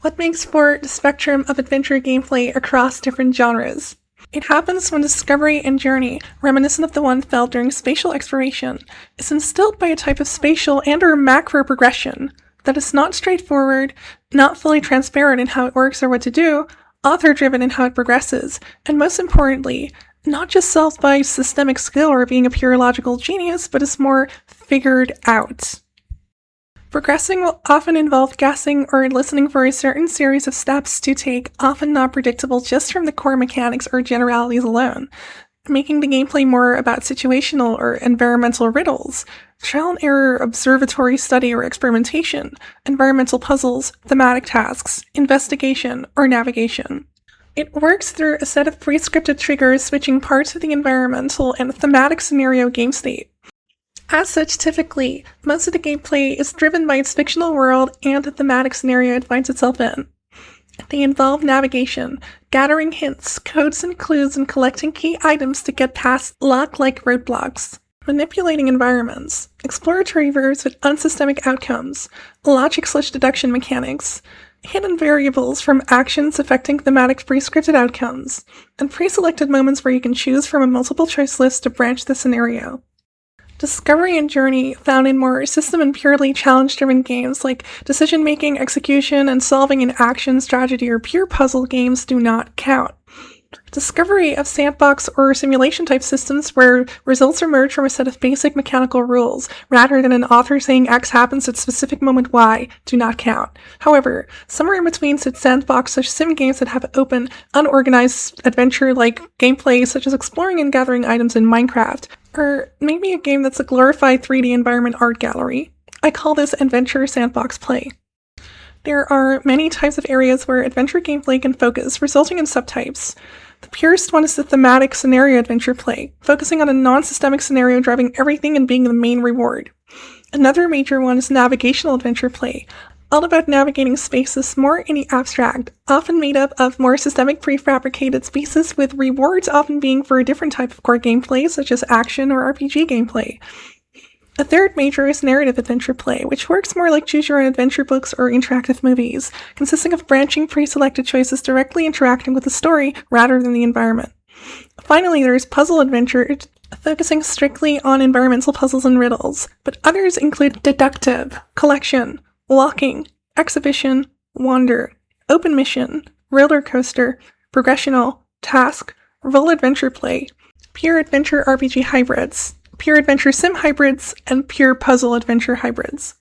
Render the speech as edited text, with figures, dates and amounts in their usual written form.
What makes for the spectrum of adventure gameplay across different genres? It happens when discovery and journey, reminiscent of the one felt during spatial exploration, is instilled by a type of spatial and/or macro progression that is not straightforward, not fully transparent in how it works or what to do, author-driven in how it progresses, and most importantly, not just solved by systemic skill or being a pure logical genius, but is more figured out. Progressing will often involve guessing or listening for a certain series of steps to take, often not predictable just from the core mechanics or generalities alone, making the gameplay more about situational or environmental riddles, trial and error observatory study or experimentation, environmental puzzles, thematic tasks, investigation, or navigation. It works through a set of pre-scripted triggers switching parts of the environmental and thematic scenario game state. As such, typically, most of the gameplay is driven by its fictional world and the thematic scenario it finds itself in. They involve navigation, gathering hints, codes and clues, and collecting key items to get past lock-like roadblocks, manipulating environments, exploratory verbs with unsystemic outcomes, logic/deduction mechanics, hidden variables from actions affecting thematic pre-scripted outcomes, and pre-selected moments where you can choose from a multiple-choice list to branch the scenario. Discovery and journey found in more system and purely challenge-driven games like decision-making, execution, and solving in action, strategy, or pure puzzle games do not count. Discovery of sandbox or simulation-type systems where results emerge from a set of basic mechanical rules, rather than an author saying X happens at a specific moment Y, do not count. However, somewhere in between sit sandbox/sim games that have open, unorganized adventure-like gameplay such as exploring and gathering items in Minecraft, or maybe a game that's a glorified 3D environment art gallery. I call this adventure sandbox play. There are many types of areas where adventure gameplay can focus, resulting in subtypes. The purest one is the thematic scenario adventure play, focusing on a non-systemic scenario driving everything and being the main reward. Another major one is navigational adventure play, all about navigating spaces more in the abstract, often made up of more systemic prefabricated spaces with rewards often being for a different type of core gameplay such as action or RPG gameplay. A third major is narrative adventure play, which works more like choose-your-own-adventure books or interactive movies, consisting of branching pre-selected choices directly interacting with the story rather than the environment. Finally, there is puzzle adventure, focusing strictly on environmental puzzles and riddles, but others include deductive, collection, walking, exhibition, wander, open mission, roller coaster, progressional, task, role adventure play, pure adventure RPG hybrids, pure adventure sim hybrids, and pure puzzle adventure hybrids.